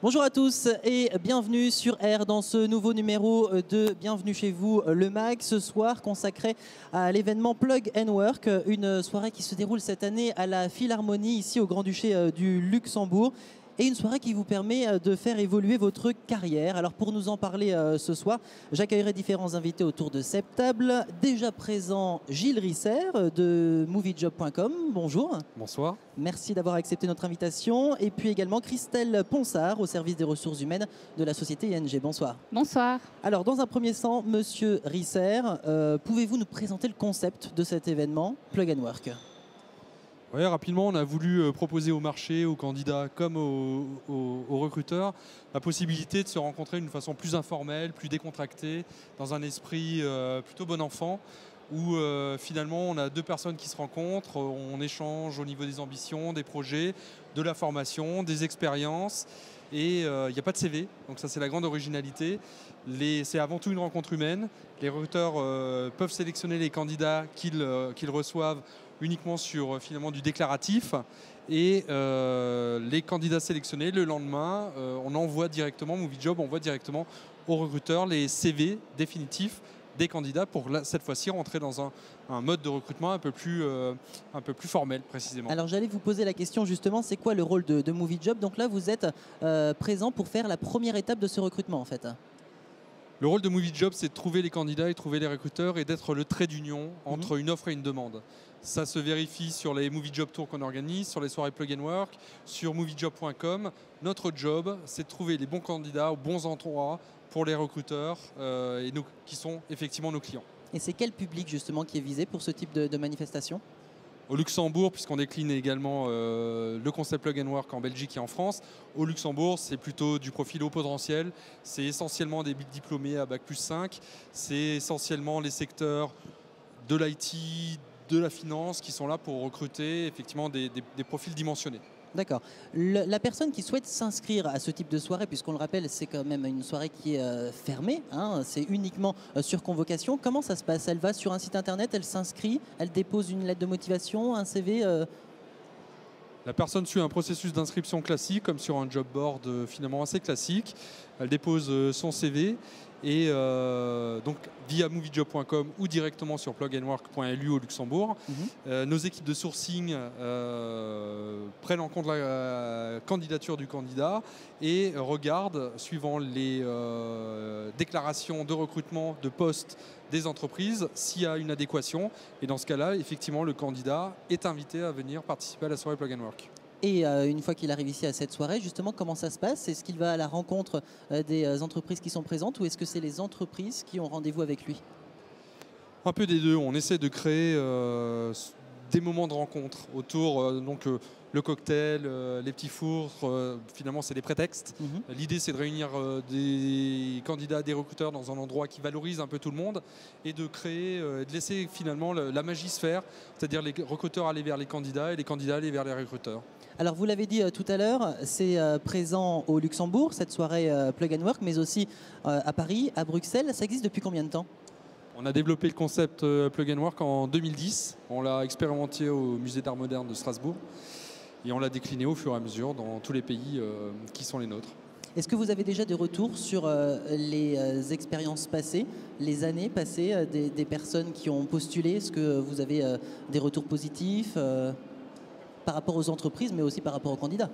Bonjour à tous et bienvenue sur R dans ce nouveau numéro de Bienvenue chez vous, le MAG, ce soir consacré à l'événement Plug and Work, une soirée qui se déroule cette année à la Philharmonie ici au Grand-Duché du Luxembourg. Et une soirée qui vous permet de faire évoluer votre carrière. Alors pour nous en parler ce soir, j'accueillerai différents invités autour de cette table. Déjà présent, Gilles Risser de Moviejob.com. Bonjour. Bonsoir. Merci d'avoir accepté notre invitation. Et puis également Christelle Ponsard au service des ressources humaines de la société ING. Bonsoir. Bonsoir. Alors dans un premier temps, Monsieur Risser, pouvez-vous nous présenter le concept de cet événement Plug and Work ? Oui, rapidement, on a voulu proposer au marché, aux candidats comme aux recruteurs, la possibilité de se rencontrer d'une façon plus informelle, plus décontractée, dans un esprit plutôt bon enfant, où finalement on a deux personnes qui se rencontrent, on échange au niveau des ambitions, des projets, de la formation, des expériences, et il n'y a pas de CV, donc ça c'est la grande originalité. C'est avant tout une rencontre humaine. Les recruteurs peuvent sélectionner les candidats qu'ils reçoivent uniquement sur finalement du déclaratif, et les candidats sélectionnés, le lendemain, on envoie directement, Moviejob envoie directement aux recruteurs les CV définitifs des candidats pour cette fois-ci rentrer dans un mode de recrutement un peu plus formel précisément. Alors j'allais vous poser la question justement, c'est quoi le rôle de Moviejob? Donc là vous êtes présent pour faire la première étape de ce recrutement en fait. Le rôle de Moviejob, c'est de trouver les candidats et trouver les recruteurs et d'être le trait d'union entre une offre et une demande. Ça se vérifie sur les Moviejob Tours qu'on organise, sur les soirées Plug and Work, sur Moviejob.com. Notre job, c'est de trouver les bons candidats aux bons endroits pour les recruteurs qui sont effectivement nos clients. Et c'est quel public justement qui est visé pour ce type de manifestation ? Au Luxembourg, puisqu'on décline également le concept Plug and Work en Belgique et en France, au Luxembourg, c'est plutôt du profil haut potentiel. C'est essentiellement des diplômés à Bac+5. C'est essentiellement les secteurs de l'IT, de la finance qui sont là pour recruter effectivement des profils dimensionnés. D'accord. La personne qui souhaite s'inscrire à ce type de soirée, puisqu'on le rappelle, c'est quand même une soirée qui est fermée, hein, c'est uniquement sur convocation. Comment ça se passe? Elle va sur un site internet, elle s'inscrit, elle dépose une lettre de motivation, un CV La personne suit un processus d'inscription classique, comme sur un job board finalement assez classique. Elle dépose son CV et donc via moviejob.com ou directement sur plugandwork.lu au Luxembourg. Nos équipes de sourcing prennent en compte la candidature du candidat et regardent, suivant les déclarations de recrutement de postes des entreprises, s'il y a une adéquation. Et dans ce cas-là, effectivement, le candidat est invité à venir participer à la soirée Plug and Work. Et une fois qu'il arrive ici à cette soirée, justement, comment ça se passe? Est-ce qu'il va à la rencontre des entreprises qui sont présentes ou est-ce que c'est les entreprises qui ont rendez-vous avec lui? Un peu des deux. On essaie de créer des moments de rencontre autour, donc le cocktail, les petits fours, finalement c'est des prétextes. L'idée c'est de réunir des candidats, des recruteurs dans un endroit qui valorise un peu tout le monde et de créer, de laisser finalement la magie se faire, c'est-à-dire les recruteurs aller vers les candidats et les candidats aller vers les recruteurs. Alors vous l'avez dit tout à l'heure, c'est présent au Luxembourg, cette soirée Plug and Work, mais aussi à Paris, à Bruxelles. Ça existe depuis combien de temps? On a développé le concept Plug and Work en 2010. On l'a expérimenté au Musée d'Art Moderne de Strasbourg et on l'a décliné au fur et à mesure dans tous les pays qui sont les nôtres. Est-ce que vous avez déjà des retours sur les expériences passées, les années passées des personnes qui ont postulé? Est-ce que vous avez des retours positifs par rapport aux entreprises, mais aussi par rapport aux candidats?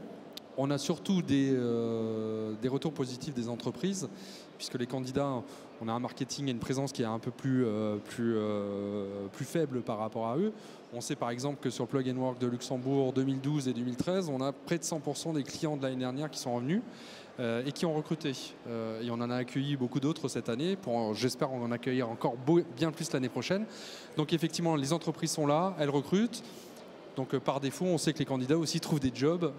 On a surtout des retours positifs des entreprises, puisque les candidats, on a un marketing et une présence qui est un peu plus faible par rapport à eux. On sait par exemple que sur Plug and Work de Luxembourg 2012 et 2013, on a près de 100% des clients de l'année dernière qui sont revenus et qui ont recruté. Et on en a accueilli beaucoup d'autres cette année. J'espère en accueillir encore bien plus l'année prochaine. Donc effectivement, les entreprises sont là, elles recrutent. Donc par défaut, on sait que les candidats aussi trouvent des jobs.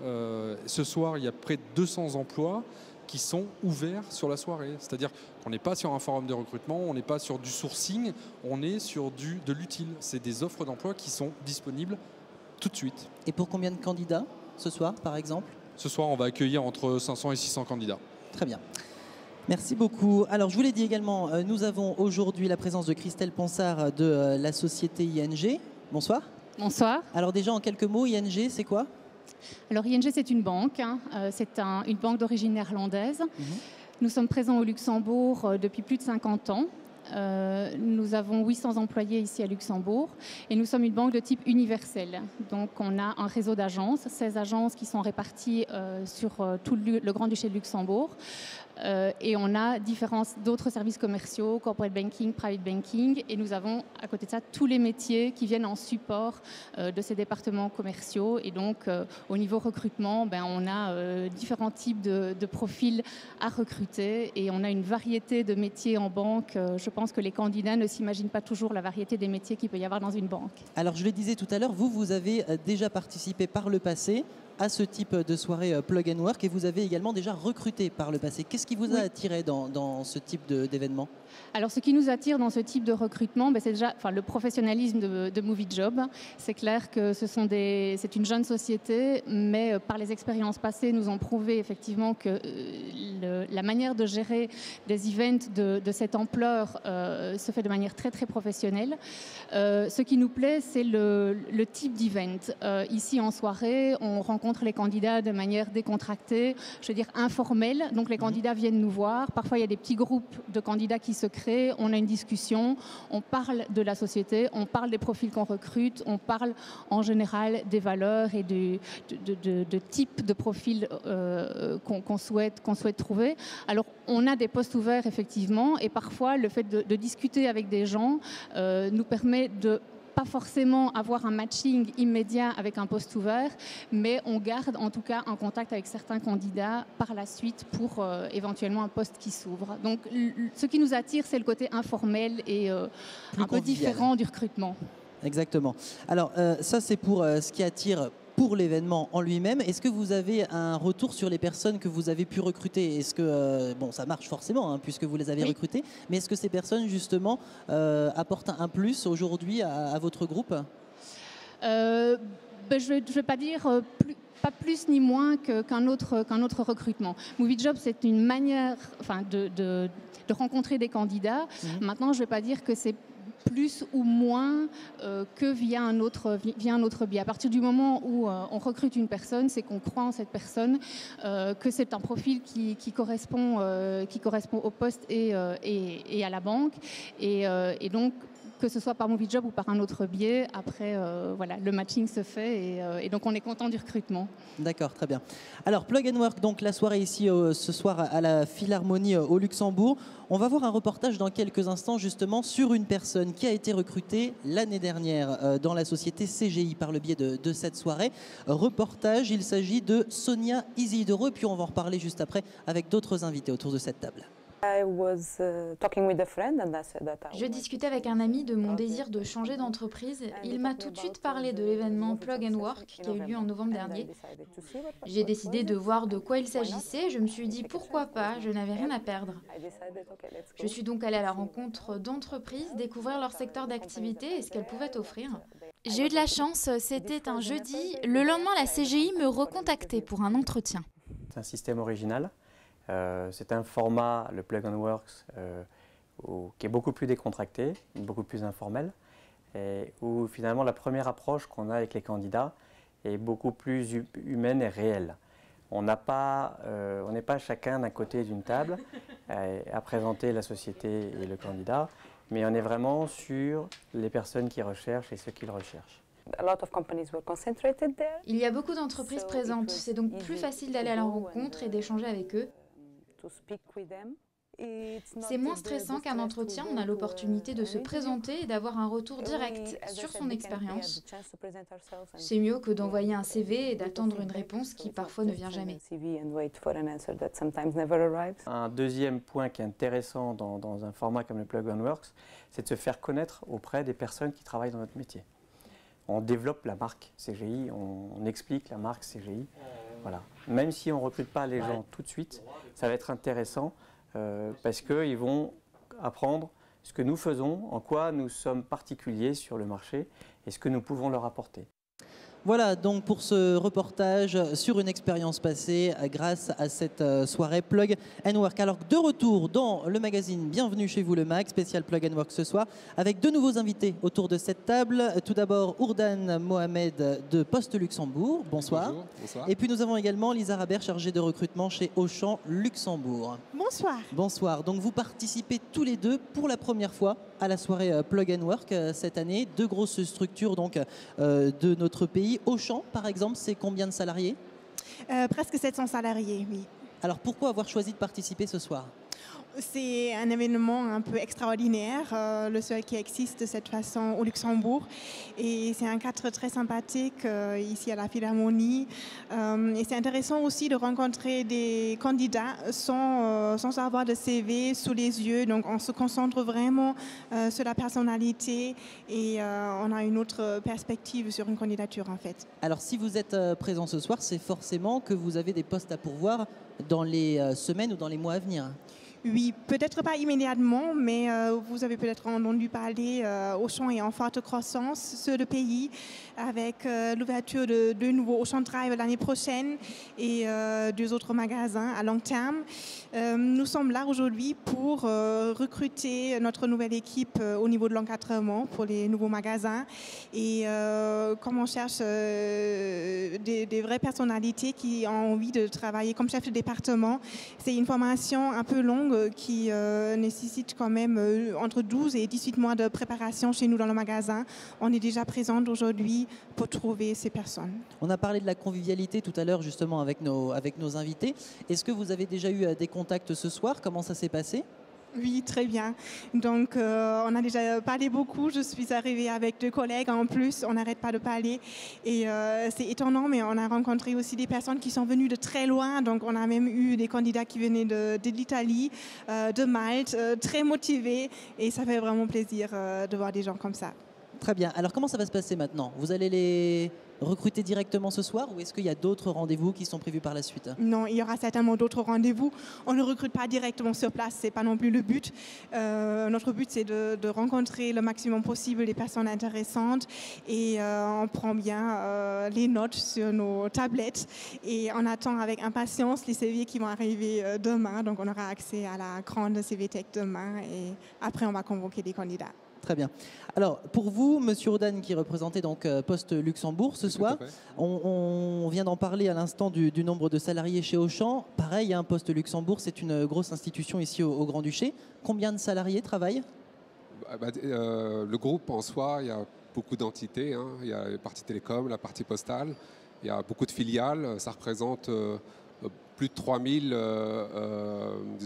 Ce soir, il y a près de 200 emplois qui sont ouverts sur la soirée. C'est-à-dire qu'on n'est pas sur un forum de recrutement, on n'est pas sur du sourcing, on est sur de l'utile. C'est des offres d'emploi qui sont disponibles tout de suite. Et pour combien de candidats ce soir, par exemple? Ce soir, on va accueillir entre 500 et 600 candidats. Très bien. Merci beaucoup. Alors, je vous l'ai dit également, nous avons aujourd'hui la présence de Christelle Ponsard de la société ING. Bonsoir. Bonsoir. Alors déjà, en quelques mots, ING, c'est quoi? Alors ING, c'est une banque. C'est une banque d'origine néerlandaise. Nous sommes présents au Luxembourg depuis plus de 50 ans. Nous avons 800 employés ici à Luxembourg et nous sommes une banque de type universel. Donc on a un réseau d'agences, 16 agences qui sont réparties sur tout le Grand-Duché de Luxembourg. Et on a d'autres services commerciaux, corporate banking, private banking, et nous avons à côté de ça tous les métiers qui viennent en support de ces départements commerciaux. Et donc au niveau recrutement, on a différents types de profils à recruter et on a une variété de métiers en banque. Je pense que les candidats ne s'imaginent pas toujours la variété des métiers qu'il peut y avoir dans une banque. Alors je le disais tout à l'heure, vous avez déjà participé par le passé à ce type de soirée Plug and Work et vous avez également déjà recruté par le passé. Qu'est-ce qui vous a attiré dans ce type d'événement? Alors, ce qui nous attire dans ce type de recrutement, c'est déjà le professionnalisme de Movie Job. C'est clair que c'est une jeune société, mais par les expériences passées, nous ont prouvé effectivement que la manière de gérer des events de cette ampleur se fait de manière très, très professionnelle. Ce qui nous plaît, c'est le type d'event. Ici, en soirée, on rencontre les candidats de manière décontractée, je veux dire informelle. Donc, les candidats viennent nous voir. Parfois, il y a des petits groupes de candidats qui se créent, on a une discussion, on parle de la société, on parle des profils qu'on recrute, on parle en général des valeurs et de types de profils qu'on souhaite trouver. Alors, on a des postes ouverts effectivement et parfois le fait de discuter avec des gens nous permet de pas forcément avoir un matching immédiat avec un poste ouvert, mais on garde en tout cas un contact avec certains candidats par la suite pour éventuellement un poste qui s'ouvre. Donc ce qui nous attire, c'est le côté informel et un peu différent du recrutement. Exactement. Alors ça, c'est pour ce qui attire pour l'événement en lui-même. Est-ce que vous avez un retour sur les personnes que vous avez pu recruter? Est-ce que, bon, ça marche forcément puisque vous les avez recrutées, mais est-ce que ces personnes justement apportent un plus aujourd'hui à votre groupe? Je ne vais pas dire pas plus ni moins qu'un autre recrutement. Movie Job, c'est une manière de rencontrer des candidats. Maintenant, je ne vais pas dire que c'est plus ou moins que via un autre biais. À partir du moment où on recrute une personne, c'est qu'on croit en cette personne, que c'est un profil qui correspond au poste et à la banque. Et donc, que ce soit par Movie Job ou par un autre biais, après, le matching se fait et donc on est content du recrutement. D'accord, très bien. Alors, Plug and Work, donc la soirée ici ce soir à la Philharmonie au Luxembourg. On va voir un reportage dans quelques instants justement sur une personne qui a été recrutée l'année dernière dans la société CGI par le biais de cette soirée. Reportage, il s'agit de Sonia Isidoro et puis on va en reparler juste après avec d'autres invités autour de cette table. Je discutais avec un ami de mon désir de changer d'entreprise. Il m'a tout de suite parlé de l'événement Plug and Work qui a eu lieu en novembre dernier. J'ai décidé de voir de quoi il s'agissait. Je me suis dit pourquoi pas, je n'avais rien à perdre. Je suis donc allée à la rencontre d'entreprises, découvrir leur secteur d'activité et ce qu'elles pouvaient offrir. J'ai eu de la chance, c'était un jeudi. Le lendemain, la CGI me recontactait pour un entretien. C'est un système original. C'est un format, le Plug and Works, qui est beaucoup plus décontracté, beaucoup plus informel, et où finalement la première approche qu'on a avec les candidats est beaucoup plus humaine et réelle. On n'est pas chacun d'un côté d'une table à présenter la société et le candidat, mais on est vraiment sur les personnes qui recherchent et ceux qu'ils recherchent. Il y a beaucoup d'entreprises présentes, c'est donc plus facile d'aller à leur rencontre et d'échanger avec eux. C'est moins stressant qu'un entretien, on a l'opportunité de se présenter et d'avoir un retour direct sur son expérience. C'est mieux que d'envoyer un CV et d'attendre une réponse qui parfois ne vient jamais. Un deuxième point qui est intéressant dans un format comme le Plug and Works, c'est de se faire connaître auprès des personnes qui travaillent dans notre métier. On développe la marque CGI, on explique la marque CGI Voilà. Même si on ne recrute pas les gens tout de suite, ça va être intéressant parce qu'ils vont apprendre ce que nous faisons, en quoi nous sommes particuliers sur le marché et ce que nous pouvons leur apporter. Voilà donc pour ce reportage sur une expérience passée grâce à cette soirée Plug and Work. Alors de retour dans le magazine Bienvenue chez vous le MAG, spécial Plug and Work ce soir, avec deux nouveaux invités autour de cette table. Tout d'abord Ourdan Mohamed de Poste Luxembourg, bonsoir. Bonjour, bonsoir. Et puis nous avons également Lisa Rabert, chargée de recrutement chez Auchan Luxembourg. Bonsoir. Bonsoir, donc vous participez tous les deux pour la première fois à la soirée Plug and Work cette année. Deux grosses structures donc, de notre pays. Auchan, par exemple, c'est combien de salariés? Presque 700 salariés, oui. Alors pourquoi avoir choisi de participer ce soir? C'est un événement un peu extraordinaire, le seul qui existe de cette façon au Luxembourg. Et c'est un cadre très sympathique ici à la Philharmonie. Et c'est intéressant aussi de rencontrer des candidats sans avoir de CV sous les yeux. Donc on se concentre vraiment sur la personnalité et on a une autre perspective sur une candidature en fait. Alors si vous êtes présent ce soir, c'est forcément que vous avez des postes à pourvoir dans les semaines ou dans les mois à venir. Oui, peut-être pas immédiatement, mais vous avez peut-être entendu parler, Auchan est en forte croissance sur le pays avec l'ouverture de deux nouveaux Auchan Drive l'année prochaine et deux autres magasins à long terme. Nous sommes là aujourd'hui pour recruter notre nouvelle équipe au niveau de l'encadrement pour les nouveaux magasins et comme on cherche des vraies personnalités qui ont envie de travailler comme chef de département, c'est une formation un peu longue qui nécessite quand même entre 12 et 18 mois de préparation chez nous dans le magasin. On est déjà présente aujourd'hui pour trouver ces personnes. On a parlé de la convivialité tout à l'heure justement avec nos invités. Est-ce que vous avez déjà eu des contacts ce soir? Comment ça s'est passé? Oui, très bien. Donc, on a déjà parlé beaucoup. Je suis arrivée avec deux collègues en plus. On n'arrête pas de parler. Et c'est étonnant, mais on a rencontré aussi des personnes qui sont venues de très loin. Donc, on a même eu des candidats qui venaient de l'Italie, de Malte, très motivés. Et ça fait vraiment plaisir de voir des gens comme ça. Très bien. Alors, comment ça va se passer maintenant? Vous allez les recruter directement ce soir ou est-ce qu'il y a d'autres rendez-vous qui sont prévus par la suite? Non, il y aura certainement d'autres rendez-vous. On ne recrute pas directement sur place, ce n'est pas non plus le but. Notre but, c'est de rencontrer le maximum possible les personnes intéressantes et on prend bien les notes sur nos tablettes et on attend avec impatience les CV qui vont arriver demain. Donc, on aura accès à la grande CV Tech demain et après, on va convoquer des candidats. Très bien. Alors, pour vous, Monsieur Ourdan, qui représentait donc Poste Luxembourg ce soir, on vient d'en parler à l'instant du nombre de salariés chez Auchan. Pareil, hein, Poste Luxembourg, c'est une grosse institution ici au Grand-Duché. Combien de salariés travaillent? Le groupe en soi, il y a beaucoup d'entités. Hein. Il y a la partie télécom, la partie postale. Il y a beaucoup de filiales. Ça représente plus de 3000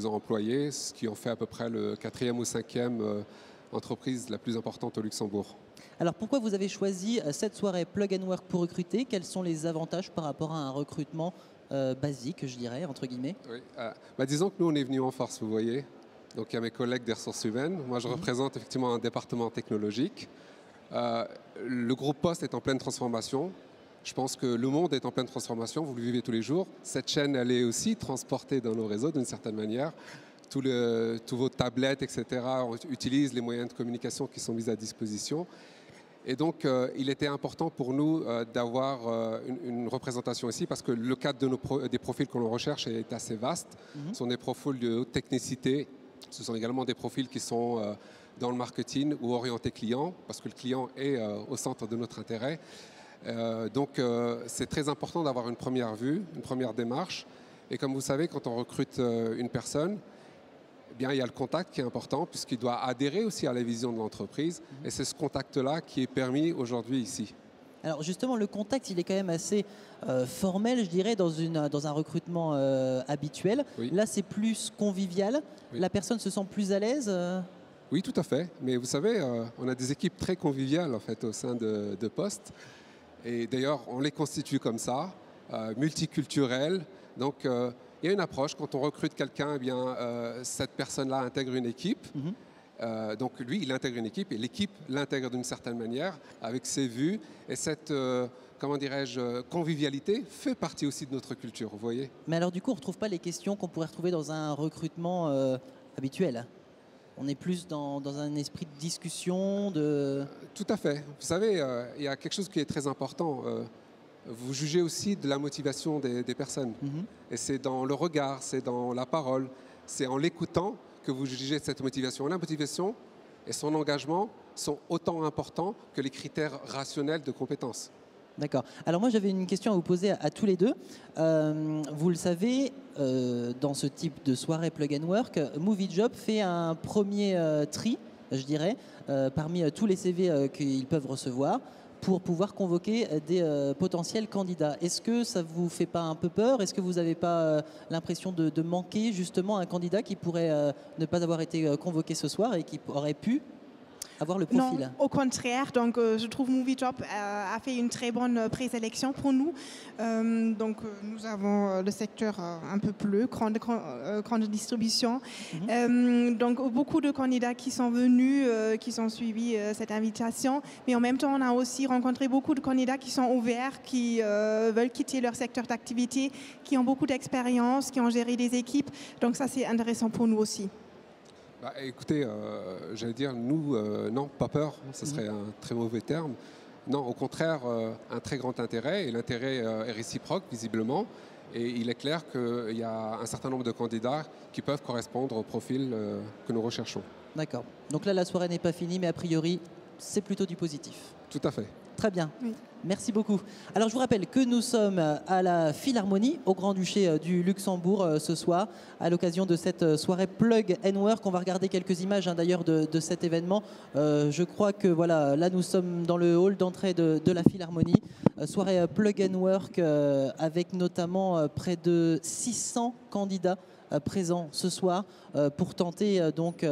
employés, ce qui en fait à peu près le 4e ou 5e entreprise la plus importante au Luxembourg. Alors pourquoi vous avez choisi cette soirée Plug and Work pour recruter? Quels sont les avantages par rapport à un recrutement basique, je dirais, entre guillemets? Oui, disons que nous, on est venus en force, vous voyez. Donc il y a mes collègues des ressources humaines. Moi, je représente effectivement un département technologique. Le groupe Poste est en pleine transformation. Je pense que le monde est en pleine transformation. Vous le vivez tous les jours. Cette chaîne, elle est aussi transportée dans nos réseaux d'une certaine manière. Tous vos tablettes, etc., utilisent les moyens de communication qui sont mis à disposition. Et donc, il était important pour nous d'avoir une représentation ici parce que le cadre des profils que l'on recherche est assez vaste. Ce sont des profils de haute technicité. Ce sont également des profils qui sont dans le marketing ou orientés client parce que le client est au centre de notre intérêt. Donc, c'est très important d'avoir une première vue, une première démarche. Et comme vous savez, quand on recrute une personne, eh bien, il y a le contact qui est important puisqu'il doit adhérer aussi à la vision de l'entreprise. Et c'est ce contact-là qui est permis aujourd'hui ici. Alors justement, le contact, il est quand même assez formel, je dirais, dans un recrutement habituel. Oui. Là, c'est plus convivial. Oui. La personne se sent plus à l'aise Oui, tout à fait. Mais vous savez, on a des équipes très conviviales en fait, au sein de Poste. Et d'ailleurs, on les constitue comme ça, multiculturelles. Donc, il y a une approche. Quand on recrute quelqu'un, eh bien, cette personne-là intègre une équipe. Donc lui, il intègre une équipe et l'équipe l'intègre d'une certaine manière avec ses vues et cette, comment dirais-je, convivialité fait partie aussi de notre culture, vous voyez. Mais alors du coup, on ne retrouve pas les questions qu'on pourrait retrouver dans un recrutement habituel. On est plus dans un esprit de discussion, de... Tout à fait. Vous savez, il y a quelque chose qui est très important. Vous jugez aussi de la motivation des personnes. Et c'est dans le regard, c'est dans la parole, c'est en l'écoutant que vous jugez cette motivation. La motivation et son engagement sont autant importants que les critères rationnels de compétences. D'accord. Alors moi, j'avais une question à vous poser à tous les deux. Vous le savez, dans ce type de soirée Plug and Work, MovieJob fait un premier tri, je dirais, parmi tous les CV qu'ils peuvent recevoir pour pouvoir convoquer des potentiels candidats. Est-ce que ça ne vous fait pas un peu peur? Est-ce que vous n'avez pas l'impression de manquer justement un candidat qui pourrait ne pas avoir été convoqué ce soir et qui aurait pu avoir le profil? Non, au contraire. Donc, je trouve MovieJob a fait une très bonne présélection pour nous. Nous avons le secteur un peu bleu, grande distribution. Donc, beaucoup de candidats qui sont venus, qui ont suivi cette invitation. Mais en même temps, on a aussi rencontré beaucoup de candidats qui sont ouverts, qui veulent quitter leur secteur d'activité, qui ont beaucoup d'expérience, qui ont géré des équipes. Donc, ça, c'est intéressant pour nous aussi. Bah, écoutez, j'allais dire, nous, non, pas peur, ce serait un très mauvais terme. Non, au contraire, un très grand intérêt, et l'intérêt est réciproque, visiblement. Et il est clair qu'il y a un certain nombre de candidats qui peuvent correspondre au profil que nous recherchons. D'accord. Donc là, la soirée n'est pas finie, mais a priori, c'est plutôt du positif. Tout à fait. Très bien. Oui. Merci beaucoup. Alors, je vous rappelle que nous sommes à la Philharmonie, au Grand-Duché du Luxembourg, ce soir, à l'occasion de cette soirée Plug and Work. On va regarder quelques images d'ailleurs de cet événement. Je crois que voilà, là, nous sommes dans le hall d'entrée de la Philharmonie. Soirée Plug and Work avec notamment près de 600 candidats présents ce soir pour tenter donc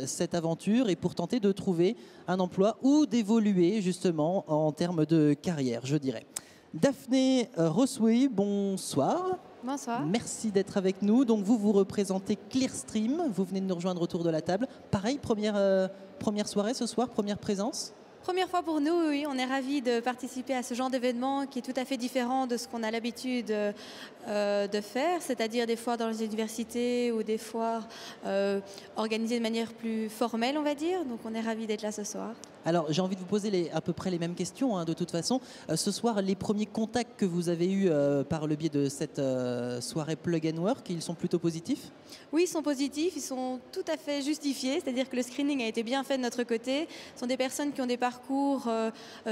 cette aventure et pour tenter de trouver un emploi ou d'évoluer justement en termes de carrière, je dirais. Daphné Roswey, bonsoir. Bonsoir. Merci d'être avec nous. Donc vous représentez Clearstream, vous venez de nous rejoindre autour de la table. Pareil, première soirée ce soir, première présence? Première fois pour nous, oui, on est ravis de participer à ce genre d'événement qui est tout à fait différent de ce qu'on a l'habitude de faire, c'est-à-dire des foires dans les universités ou des foires organisées de manière plus formelle, on va dire. Donc on est ravis d'être là ce soir. Alors j'ai envie de vous poser à peu près les mêmes questions, hein, de toute façon. Ce soir, les premiers contacts que vous avez eus par le biais de cette soirée Plug and Work, ils sont plutôt positifs? Oui, ils sont positifs, ils sont tout à fait justifiés, c'est-à-dire que le screening a été bien fait de notre côté. Ce sont des personnes qui ont des parcours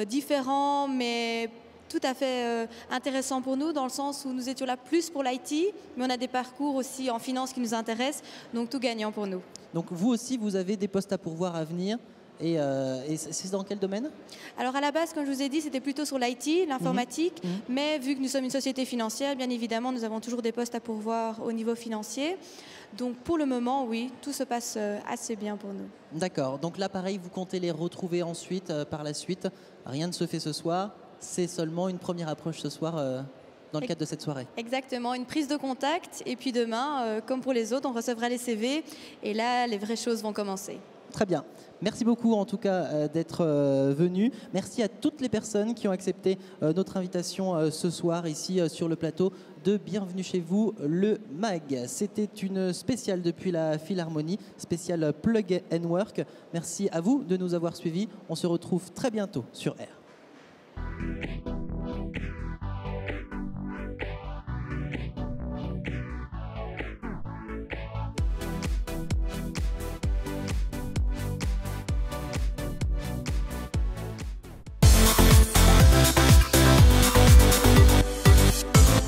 différents, mais tout à fait intéressants pour nous, dans le sens où nous étions là plus pour l'IT, mais on a des parcours aussi en finance qui nous intéressent, donc tout gagnant pour nous. Donc vous aussi, vous avez des postes à pourvoir à venir? Et c'est dans quel domaine? Alors à la base, comme je vous ai dit, c'était plutôt sur l'IT, l'informatique, mais vu que nous sommes une société financière, bien évidemment, nous avons toujours des postes à pourvoir au niveau financier. Donc pour le moment, oui, tout se passe assez bien pour nous. D'accord, donc là pareil, vous comptez les retrouver ensuite, par la suite. Rien ne se fait ce soir, c'est seulement une première approche ce soir dans le cadre de cette soirée. Exactement, une prise de contact, et puis demain, comme pour les autres, on recevra les CV, et là, les vraies choses vont commencer. Très bien. Merci beaucoup en tout cas d'être venu. Merci à toutes les personnes qui ont accepté notre invitation ce soir ici sur le plateau de Bienvenue chez vous, le MAG. C'était une spéciale depuis la Philharmonie, spéciale Plug and Work. Merci à vous de nous avoir suivis. On se retrouve très bientôt sur R.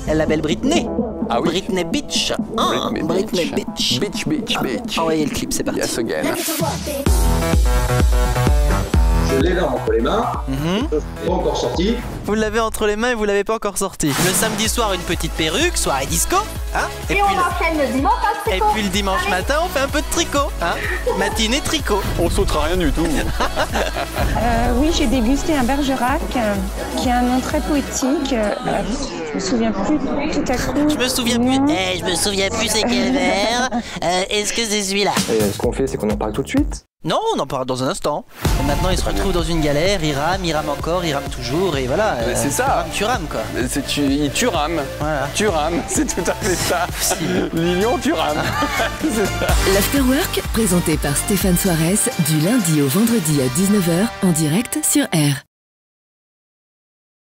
La belle Britney. Ah oui. Britney Beach. Ah, Britney Beach. Beach, beach, beach. Envoyez le clip, c'est parti. Yes again. Je l'ai là entre les mains, pas encore sorti. Vous l'avez entre les mains et vous l'avez pas encore sorti. Le samedi soir, une petite perruque, soirée disco. Hein, et on enchaîne le dimanche à tricot. Et puis le dimanche matin, on fait un peu de tricot. Hein, matinée tricot. On sautera rien du tout. Oui, j'ai dégusté un Bergerac qui a un nom très poétique. Je me souviens plus tout à coup. Je me souviens plus. Je me souviens plus c'est quel verre. Est-ce que c'est celui-là? Et ce qu'on fait, c'est qu'on en parle tout de suite. Non, on en parle dans un instant. Et maintenant, il se retrouve dans une galère, il rame encore, il rame toujours, et voilà. C'est ça. Tu rames, quoi. Tu rames. Voilà. Tu rames, c'est tout à fait ça. Lilian, tu rames. L'Afterwork, présenté par Stéphane Soares, du lundi au vendredi à 19h, en direct sur R.